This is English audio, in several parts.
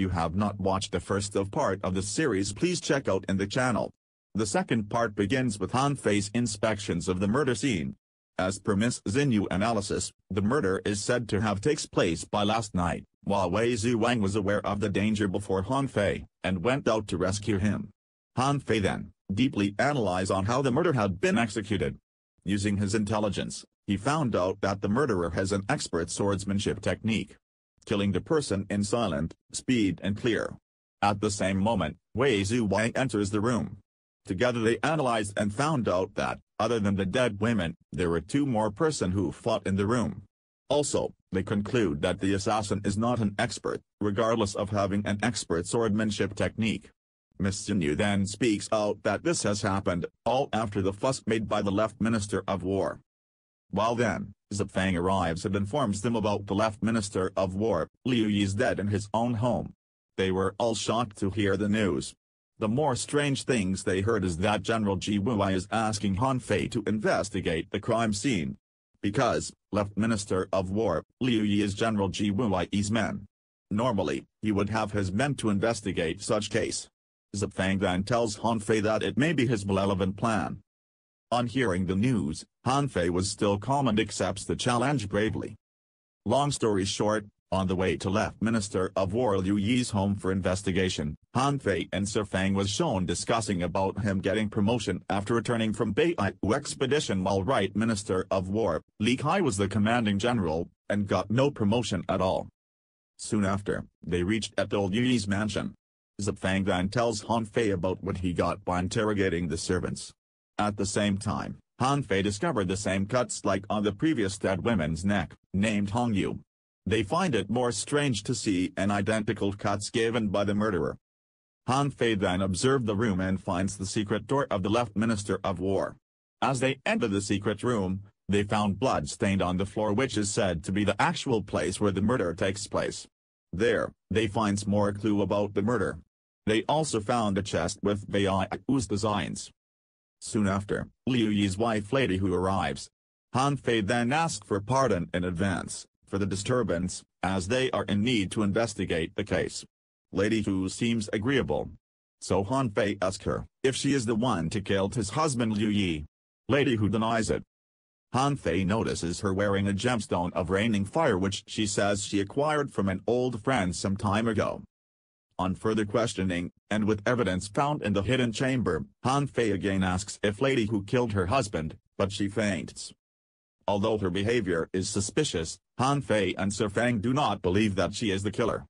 you have not watched the first part of the series, please check out in the channel. The second part begins with Han Fei's inspections of the murder scene. As per Miss Xinyu analysis, the murder is said to have taken place by last night, while Wei Zhuang was aware of the danger before Han Fei, and went out to rescue him. Han Fei then deeply analyzed on how the murder had been executed. Using his intelligence, he found out that the murderer has an expert swordsmanship technique, killing the person in silent, speed and clear. At the same moment, Wei Zhuang enters the room. Together they analyzed and found out that, other than the dead women, there were 2 more persons who fought in the room. Also, they conclude that the assassin is not an expert, regardless of having an expert swordsmanship technique. Miss Xinyu then speaks out that this has happened, all after the fuss made by the left Minister of War. While then, Zhang arrives and informs them about the left Minister of War, Liu Yi's dead in his own home. They were all shocked to hear the news. The more strange things they heard is that General Ji Wuai is asking Han Fei to investigate the crime scene. Because, left Minister of War, Liu Yi is General Ji Wuai's men. Normally, he would have his men to investigate such case. Zhang then tells Han Fei that it may be his malevolent plan. On hearing the news, Han Fei was still calm and accepts the challenge bravely. Long story short, on the way to left Minister of War Liu Yi's home for investigation, Han Fei and Fang was shown discussing about him getting promotion after returning from Bei'ai expedition, while right Minister of War, Li Kai was the commanding general, and got no promotion at all. Soon after, they reached at Liu Yi's mansion. Fang then tells Han Fei about what he got by interrogating the servants. At the same time, Han Fei discovered the same cuts like on the previous dead woman's neck, named Hong Yu. They find it more strange to see an identical cuts given by the murderer. Han Fei then observed the room and finds the secret door of the left Minister of War. As they enter the secret room, they found blood stained on the floor, which is said to be the actual place where the murder takes place. There, they find more clue about the murder. They also found a chest with Bei'ai's designs. Soon after, Liu Yi's wife Lady Hu arrives. Han Fei then asks for pardon in advance for the disturbance, as they are in need to investigate the case. Lady Hu seems agreeable. So Han Fei asks her if she is the one to kill his husband Liu Yi. Lady Hu denies it. Han Fei notices her wearing a gemstone of raining fire, which she says she acquired from an old friend some time ago. On further questioning, and with evidence found in the hidden chamber, Han Fei again asks if Lady Hu killed her husband, but she faints. Although her behavior is suspicious, Han Fei and Fang do not believe that she is the killer.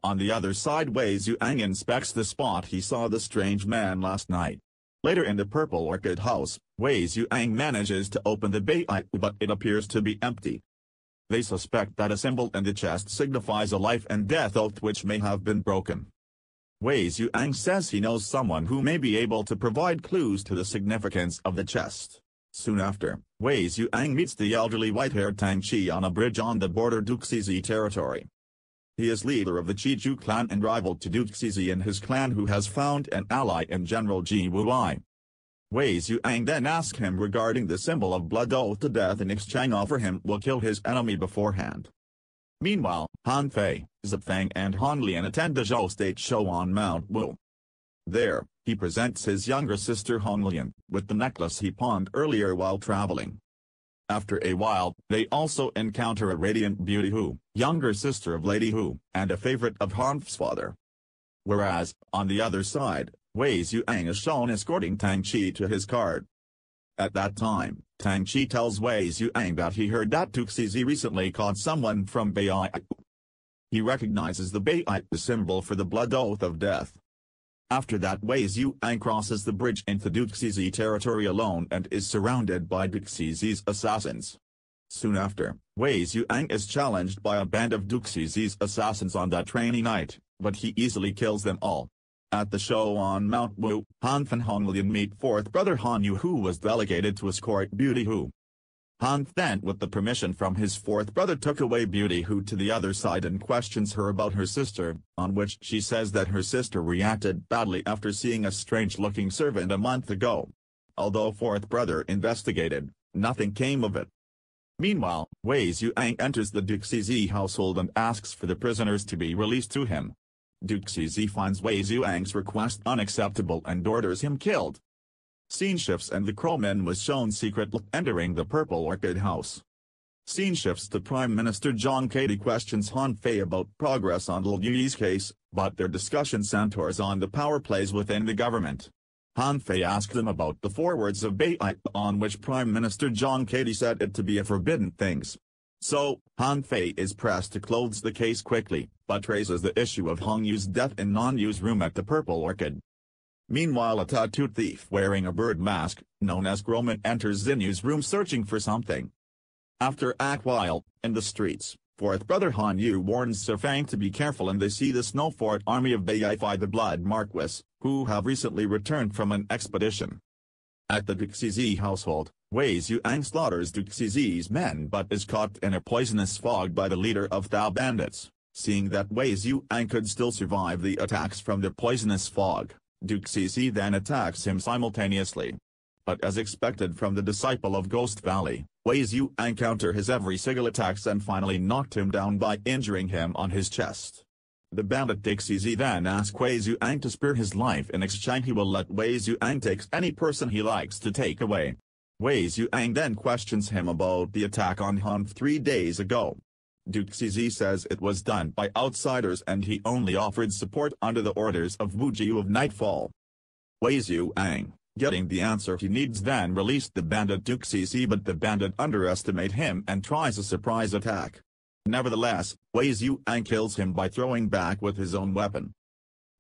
On the other side, Wei Zhuang inspects the spot he saw the strange man last night. Later in the Purple Orchid house, Wei Zhuang manages to open the Bei'ai, but it appears to be empty. They suspect that a symbol in the chest signifies a life and death oath which may have been broken. Wei Zhuang says he knows someone who may be able to provide clues to the significance of the chest. Soon after, Wei Zhuang meets the elderly white-haired Tang Qi on a bridge on the border Duxizi territory. He is leader of the Qiju clan and rival to Duxizi in his clan, who has found an ally in General Ji Wuai. Wei Zhuang then asks him regarding the symbol of blood oath to death, and exchange offer him will kill his enemy beforehand. Meanwhile, Han Fei, Fang and Han Lian attend the Zhou state show on Mount Wu. There, he presents his younger sister Hong Lian with the necklace he pawned earlier while traveling. After a while, they also encounter a radiant beauty Hu, younger sister of Lady Hu, and a favorite of Han's father. Whereas, on the other side, Wei Zhuang is shown escorting Tang Qi to his cart. At that time, Tang Qi tells Wei Zhuang that he heard that Duxizi recently caught someone from Bei'ai. He recognizes the Bei'ai symbol for the blood oath of death. After that, Wei Zhuang crosses the bridge into Duxizi territory alone and is surrounded by Duxizi's assassins. Soon after, Wei Zhuang is challenged by a band of Duxizi's assassins on that rainy night, but he easily kills them all. At the show on Mount Wu, Han and Hong Lian meet fourth brother Han Yu, who was delegated to escort Beauty Hu. Han then, with the permission from his fourth brother, took away Beauty Hu to the other side and questions her about her sister, on which she says that her sister reacted badly after seeing a strange-looking servant a month ago. Although fourth brother investigated, nothing came of it. Meanwhile, Wei Zhuang enters the Duxizi household and asks for the prisoners to be released to him. Duke Cz finds Wei Zhuang's request unacceptable and orders him killed. Scene shifts and the crowman was shown secretly entering the Purple Orchid house. Scene shifts to Prime Minister Zhang Kadi questions Han Fei about progress on Liu Yi's case, but their discussion centers on the power plays within the government. Han Fei asked them about the forwards of Bai, on which Prime Minister Zhang Kadi said it to be a forbidden things. So, Han Fei is pressed to close the case quickly, but raises the issue of Hong Yu's death in Non-Yu's room at the Purple Orchid. Meanwhile, a tattoo thief wearing a bird mask, known as Groman, enters Xinyu's room searching for something. After a while, in the streets, fourth brother Han Yu warns Sir Fang to be careful and they see the Snow Fort army of Bai the Blood Marquis, who have recently returned from an expedition. At the Duke Cz household, Wei Zhuang slaughters Duke Cz's men but is caught in a poisonous fog by the leader of Thao bandits. Seeing that Wei Zhuang could still survive the attacks from the poisonous fog, Duke Cz then attacks him simultaneously. But as expected from the disciple of Ghost Valley, Wei Zhuang countered his every single attacks and finally knocked him down by injuring him on his chest. The bandit Duke Cz then asks Wei Zhuang to spare his life. In exchange he will let Wei Zhuang take any person he likes to take away. Wei Zhuang then questions him about the attack on Han 3 days ago. Duke Cz says it was done by outsiders and he only offered support under the orders of Wu Jiu of Nightfall. Wei Zhuang, getting the answer he needs, then released the bandit Duke Cz, but the bandit underestimates him and tries a surprise attack. Nevertheless, Wei Zhuang kills him by throwing back with his own weapon.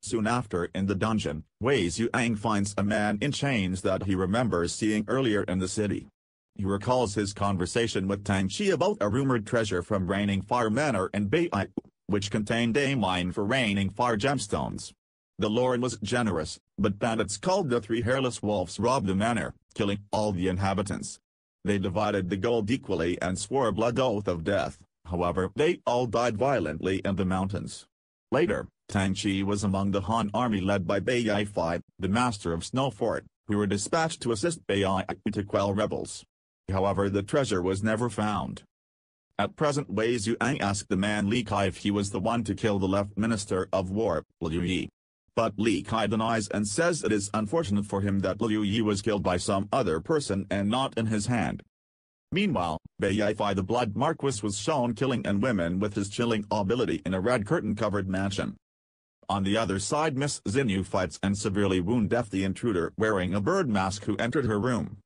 Soon after, in the dungeon, Wei Zhuang finds a man in chains that he remembers seeing earlier in the city. He recalls his conversation with Tang Qi about a rumored treasure from Raining Fire Manor in Bai, which contained a mine for Raining Fire gemstones. The lord was generous, but bandits called the Three Hairless Wolves robbed the manor, killing all the inhabitants. They divided the gold equally and swore a blood oath of death, however they all died violently in the mountains. Later, Tang Qi was among the Han army led by Bai Fi, the master of Snow Fort, who were dispatched to assist Bai to quell rebels. However, the treasure was never found. At present, Wei Zhuang asked the man Li Kai if he was the one to kill the left Minister of War, Liu Yi. But Li Kai denies and says it is unfortunate for him that Liu Yi was killed by some other person and not in his hand. Meanwhile, Bai Fi the Blood Marquis was shown killing and women with his chilling ability in a red curtain-covered mansion. On the other side, Miss Xinyu fights and severely wounds the intruder wearing a bird mask who entered her room.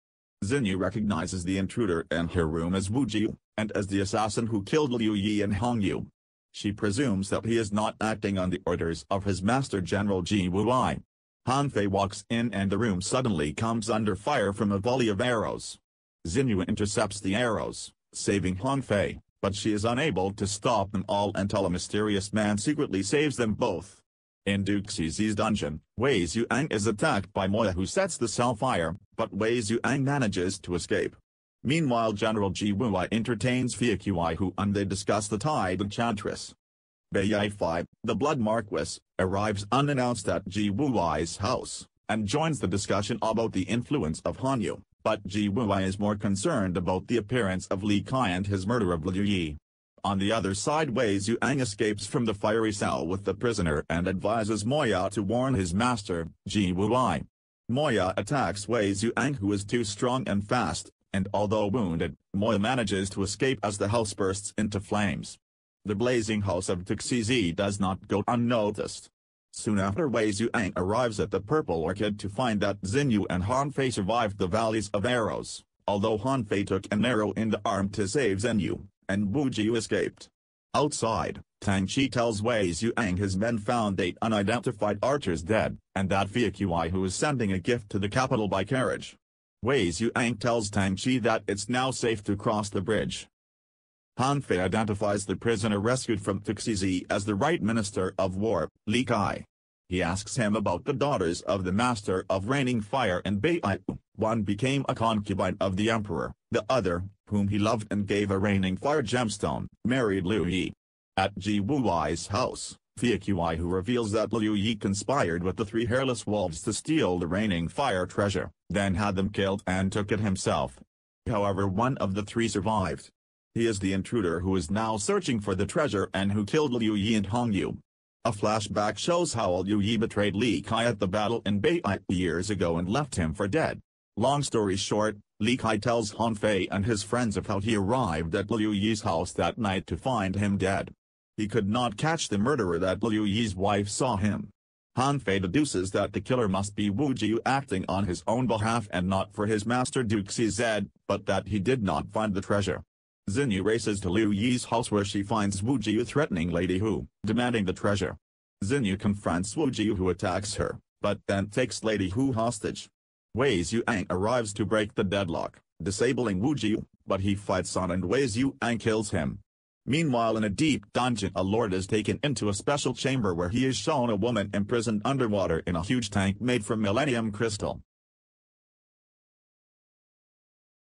Xinyu recognizes the intruder in her room as Wu Jiu, and as the assassin who killed Liu Yi and Hong Yu. She presumes that he is not acting on the orders of his master General Ji Wuai. Han Fei walks in and the room suddenly comes under fire from a volley of arrows. Xinyu intercepts the arrows, saving Han Fei, but she is unable to stop them all until a mysterious man secretly saves them both. In Duke Cz's dungeon, Wei Zhuang is attacked by Moya, who sets the cell fire, but Wei Zhuang manages to escape. Meanwhile, General Ji Wuai entertains Fia Qi, who and they discuss the tide enchantress. Bai Fi, the Blood Marquis, arrives unannounced at Ji Wuai's house, and joins the discussion about the influence of Han Yu, but Ji Wuai is more concerned about the appearance of Li Kai and his murder of Liu Yi. On the other side, Wei Zhuang escapes from the fiery cell with the prisoner and advises Moya to warn his master, Ji Wuai. Moya attacks Wei Zhuang, who is too strong and fast, and although wounded, Moya manages to escape as the house bursts into flames. The blazing house of Duke Cz does not go unnoticed. Soon after, Wei Zhuang arrives at the Purple Orchid to find that Xinyu and Han Fei survived the valleys of arrows, although Han Fei took an arrow in the arm to save Xinyu, and Wu Jiu escaped. Outside, Tang Qi tells Wei Zhuang his men found 8 unidentified archers dead, and that Fia Qi who is sending a gift to the capital by carriage. Wei Zhuang tells Tang Qi that it's now safe to cross the bridge. Han Fei identifies the prisoner rescued from Duke Cz as the right Minister of War, Li Kai. He asks him about the daughters of the Master of Raining Fire and Bai. One became a concubine of the Emperor, the other, whom he loved and gave a Raining Fire gemstone, married Liu Yi. At Ji Wuai's house, Fia Qi, who reveals that Liu Yi conspired with the Three Hairless Wolves to steal the Raining Fire treasure, then had them killed and took it himself. However, one of the 3 survived. He is the intruder who is now searching for the treasure and who killed Liu Yi and Hong Yu. A flashback shows how Liu Yi betrayed Li Kai at the battle in Baiyi years ago and left him for dead. Long story short, Li Kai tells Han Fei and his friends of how he arrived at Liu Yi's house that night to find him dead. He could not catch the murderer that Liu Yi's wife saw him. Han Fei deduces that the killer must be Wu Jiu acting on his own behalf and not for his master Duke CZ, but that he did not find the treasure. Xinyu races to Liu Yi's house where she finds Wu Jiu threatening Lady Hu, demanding the treasure. Xinyu confronts Wu Jiu who attacks her, but then takes Lady Hu hostage. Wei Zhuang arrives to break the deadlock, disabling Wu Jiu, but he fights on and Wei Zhuang kills him. Meanwhile, in a deep dungeon, a lord is taken into a special chamber where he is shown a woman imprisoned underwater in a huge tank made from millennium crystal.